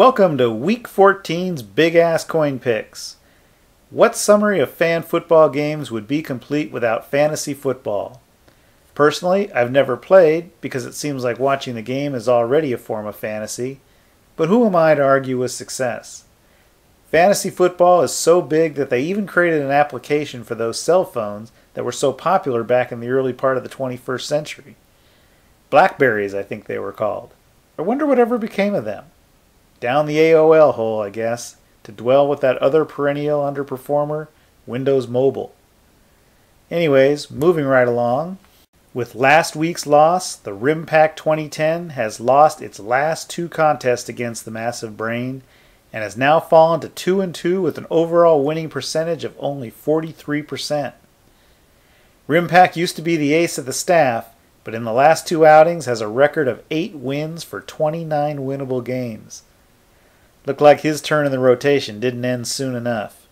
Welcome to Week 14's Big Ass Coin Picks. What summary of fan football games would be complete without fantasy football? Personally, I've never played because it seems like watching the game is already a form of fantasy, but who am I to argue with success? Fantasy football is so big that they even created an application for those cell phones that were so popular back in the early part of the 21st century. Blackberries, I think they were called. I wonder whatever became of them. Down the AOL hole, I guess, to dwell with that other perennial underperformer, Windows Mobile. Anyways, moving right along. With last week's loss, the RimPack 2010 has lost its last two contests against the Massive Brain and has now fallen to 2-2 with an overall winning percentage of only 43%. RimPack used to be the ace of the staff, but in the last two outings has a record of 8 wins for 29 winnable games. Looked like his turn in the rotation didn't end soon enough.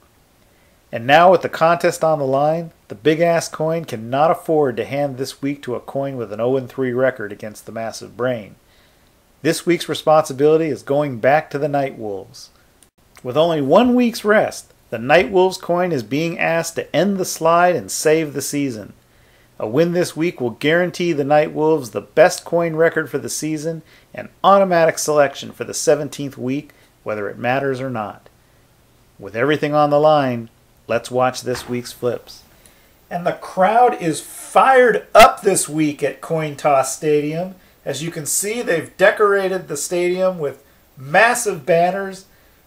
And now with the contest on the line, the Big Ass Coin cannot afford to hand this week to a coin with an 0-3 record against the Massive Brain. This week's responsibility is going back to the Night Wolves. With only 1 week's rest, the Night Wolves coin is being asked to end the slide and save the season. A win this week will guarantee the Night Wolves the best coin record for the season and automatic selection for the 17th week, whether it matters or not. With everything on the line, let's watch this week's flips. And the crowd is fired up this week at Coin Toss Stadium. As you can see, they've decorated the stadium with massive banners,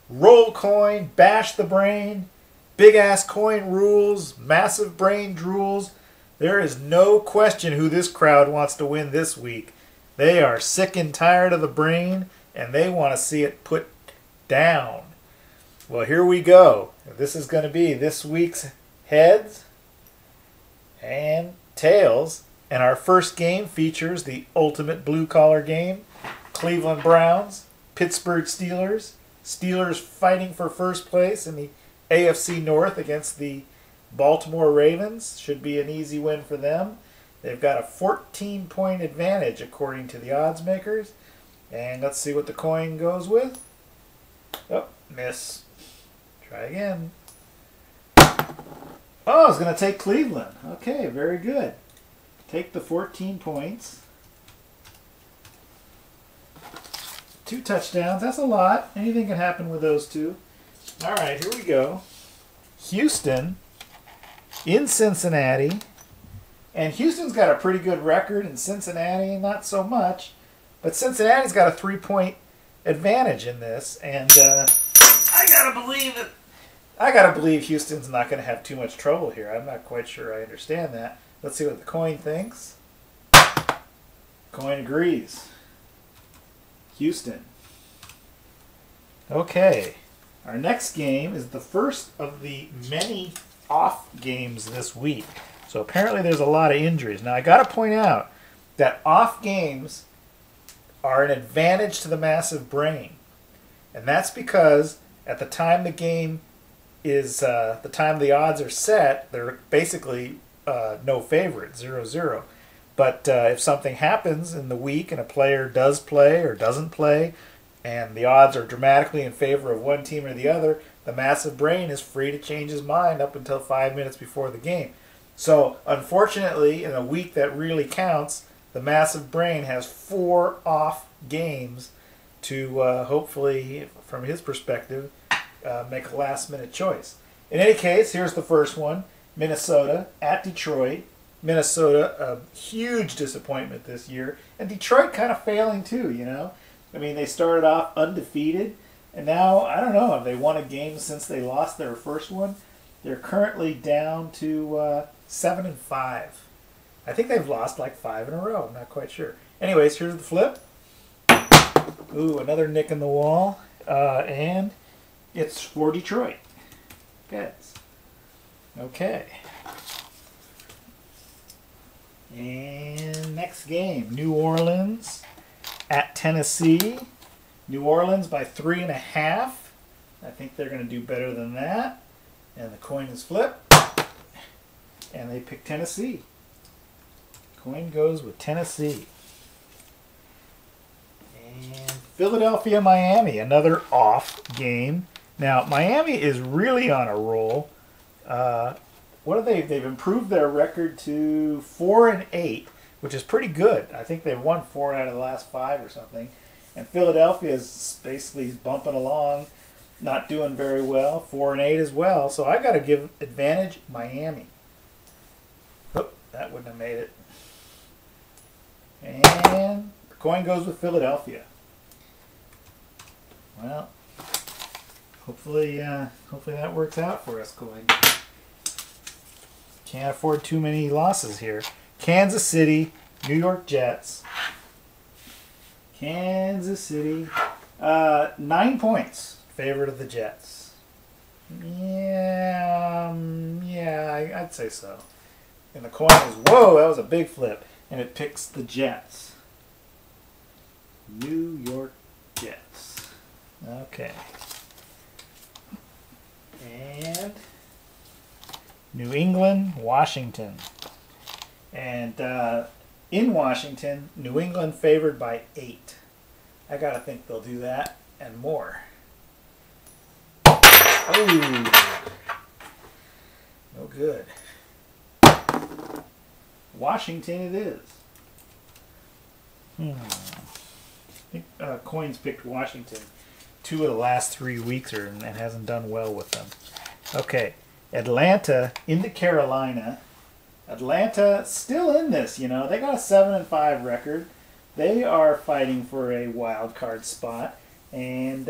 Roll Coin, Bash the Brain, Big Ass Coin Rules, Massive Brain Drools. There is no question who this crowd wants to win this week. They are sick and tired of the brain, and they want to see it put down. Well, here we go. This is going to be this week's heads and tails. And our first game features the ultimate blue-collar game. Cleveland Browns, Pittsburgh Steelers. Steelers fighting for first place in the AFC North against the Baltimore Ravens. Should be an easy win for them. They've got a 14-point advantage according to the odds makers. And let's see what the coin goes with. Oh, miss. Try again. Oh, I was going to take Cleveland. Okay, very good. Take the 14 points. 2 touchdowns. That's a lot. Anything can happen with those two. All right, here we go. Houston in Cincinnati. And Houston's got a pretty good record, and Cincinnati not so much. But Cincinnati's got a 3-point advantage in this, and I gotta believe Houston's not going to have too much trouble here. I'm not quite sure I understand that. Let's see what the coin thinks. Coin agrees. Houston. Okay, our next game is the first of the many off games this week. So apparently there's a lot of injuries. Now I got to point out that off games are an advantage to the Massive Brain. And that's because at the time the game is, the time the odds are set, they're basically no favorite, 0-0. But if something happens in the week and a player does play or doesn't play, and the odds are dramatically in favor of one team or the other, the Massive Brain is free to change his mind up until 5 minutes before the game. So, unfortunately, in a week that really counts, the Massive Brain has 4 off games to hopefully, from his perspective, make a last-minute choice. In any case, here's the first one. Minnesota at Detroit. Minnesota, a huge disappointment this year. And Detroit kind of failing too, you know. I mean, they started off undefeated. And now, I don't know, have they won a game since they lost their first one? They're currently down to 7-5. I think they've lost like 5 in a row. I'm not quite sure. Anyways, here's the flip. Ooh, another nick in the wall. And it's for Detroit. Pets. Okay. And next game, New Orleans at Tennessee. New Orleans by 3.5. I think they're going to do better than that. And the coin is flipped. And they pick Tennessee. Coin goes with Tennessee. And Philadelphia, Miami, another off game. Now, Miami is really on a roll. What are they? They've improved their record to 4-8, which is pretty good. I think they've won 4 out of the last 5 or something. And Philadelphia is basically bumping along, not doing very well, 4-8 as well. So I got to give advantage Miami. Oh, that wouldn't have made it. And the coin goes with Philadelphia. Well, hopefully that works out for us, coin. Can't afford too many losses here. Kansas City, New York Jets. Kansas City, 9 points, favorite of the Jets. Yeah, I'd say so. And the coin is, whoa, that was a big flip. And it picks the Jets. New York Jets. Okay. And New England, Washington. And in Washington, New England favored by 8. I got to think they'll do that and more. Oh, no good. Washington it is. I think coins picked Washington 2 of the last 3 weeks and hasn't done well with them. Okay, Atlanta into Carolina. Atlanta still in this, you know. They got a 7-5 record. They are fighting for a wild card spot. And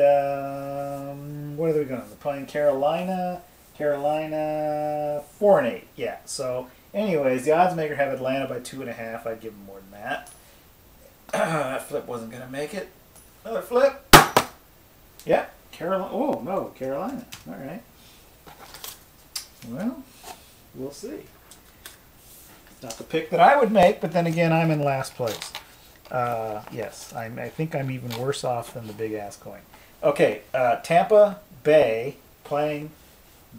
what are they going? They're playing Carolina. Carolina 4-8. Yeah. So, anyways, the odds maker have Atlanta by 2.5. I'd give them more than that. That flip wasn't going to make it. Another flip. Yeah. Carolina. Oh no, Carolina. All right. Well, we'll see. Not the pick that I would make, but then again, I'm in last place. Yes, I think I'm even worse off than the big ass coin. Okay, Tampa Bay playing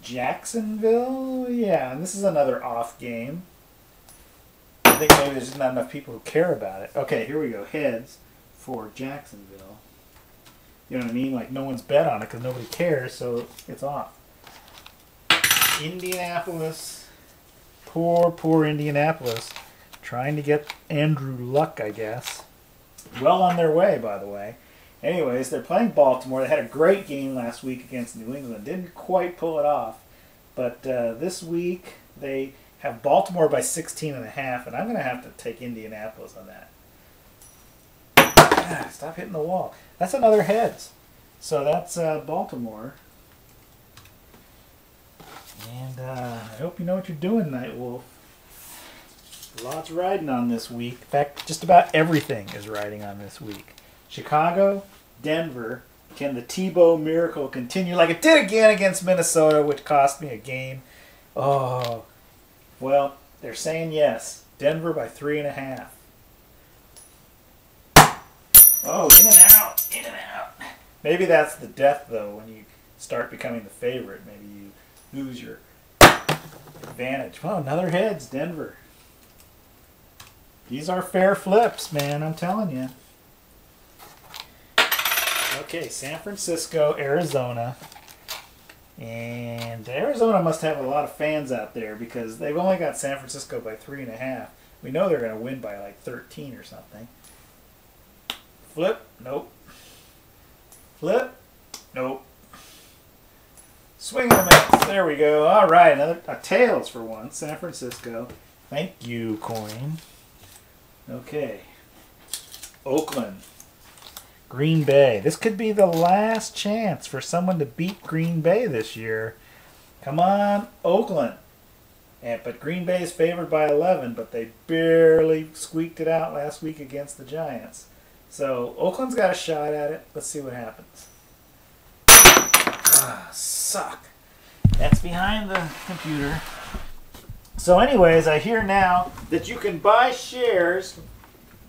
Jacksonville. Yeah, and this is another off game. I think maybe there's just not enough people who care about it. Okay, here we go. Heads for Jacksonville. You know what I mean? Like no one's bet on it because nobody cares, so it's off. Indianapolis. Poor Indianapolis. Trying to get Andrew Luck, I guess. Well on their way, by the way. Anyways, they're playing Baltimore. They had a great game last week against New England. Didn't quite pull it off. But this week, they have Baltimore by 16.5, and I'm going to have to take Indianapolis on that. Ah, stop hitting the wall. That's another heads. So that's Baltimore. And I hope you know what you're doing, Nightwolf. Lots riding on this week. In fact, just about everything is riding on this week. Chicago, Denver. Can the Tebow miracle continue like it did again against Minnesota, which cost me a game? Oh, well, they're saying yes. Denver by 3.5. Oh, in and out, in and out. Maybe that's the death, though, when you start becoming the favorite. Maybe you lose your advantage. Well, another heads, Denver. These are fair flips, man, I'm telling you. Okay, San Francisco, Arizona. And Arizona must have a lot of fans out there because they've only got San Francisco by 3.5. We know they're going to win by like 13 or something. Flip, nope. Flip, nope. Swing and a miss. There we go. All right, another a tails for once. San Francisco. Thank you, coin. Okay. Oakland. Green Bay. This could be the last chance for someone to beat Green Bay this year. Come on, Oakland. But Green Bay is favored by 11, but they barely squeaked it out last week against the Giants. So Oakland's got a shot at it. Let's see what happens. Ah, suck. That's behind the computer. So anyways, I hear now that you can buy shares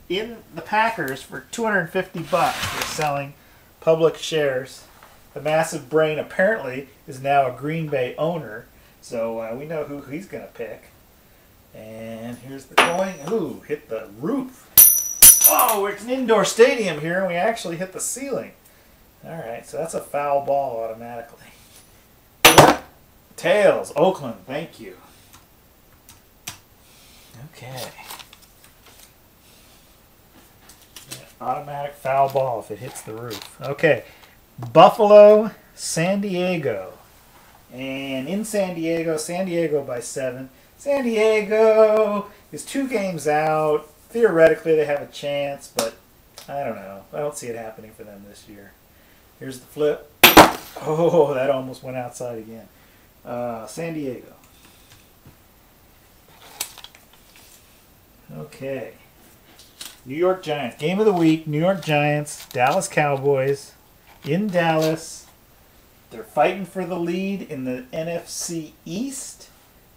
in the Packers for $250. They're selling public shares. The Massive Brain apparently is now a Green Bay owner. So we know who he's going to pick. And here's the coin. Ooh, hit the roof. Whoa, it's an indoor stadium here and we actually hit the ceiling. Alright, so that's a foul ball automatically. Tails, Oakland, thank you. Okay. Yeah, automatic foul ball if it hits the roof. Okay. Buffalo, San Diego. And in San Diego by 7. San Diego is 2 games out. Theoretically, they have a chance, but I don't know. I don't see it happening for them this year. Here's the flip. Oh, that almost went outside again. San Diego. Okay. New York Giants. Game of the week, New York Giants, Dallas Cowboys. In Dallas. They're fighting for the lead in the NFC East.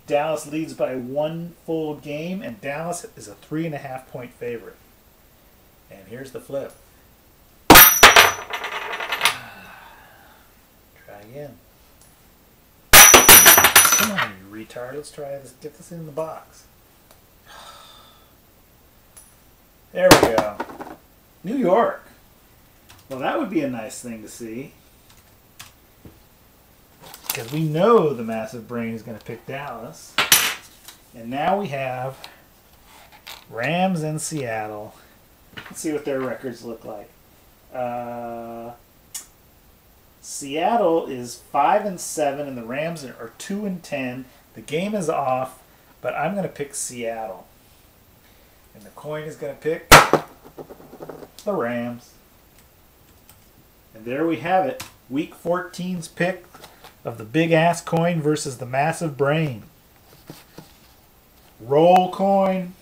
Dallas leads by 1 full game, and Dallas is a 3.5-point favorite. And here's the flip. Try again. Come on, you retard. Let's try this. Get this in the box. There we go. New York. Well, that would be a nice thing to see. Because we know the massive brain is going to pick Dallas. And now we have Rams and Seattle. Let's see what their records look like. Seattle is 5-7 and the Rams are 2-10. The game is off, but I'm going to pick Seattle. And the coin is going to pick the Rams. And there we have it. Week 14's pick of the big ass coin versus the massive brain. Roll coin.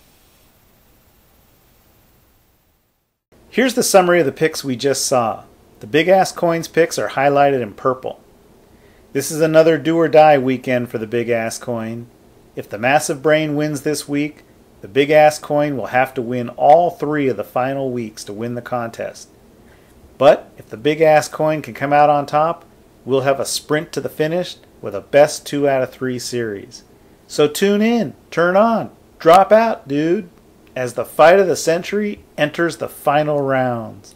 Here's the summary of the picks we just saw. The big ass coins picks are highlighted in purple. This is another do or die weekend for the big ass coin. If the massive brain wins this week, the big ass coin will have to win all 3 of the final weeks to win the contest. But if the big ass coin can come out on top, we'll have a sprint to the finish with a best 2 out of 3 series. So tune in, turn on, drop out, dude, as the fight of the century enters the final rounds.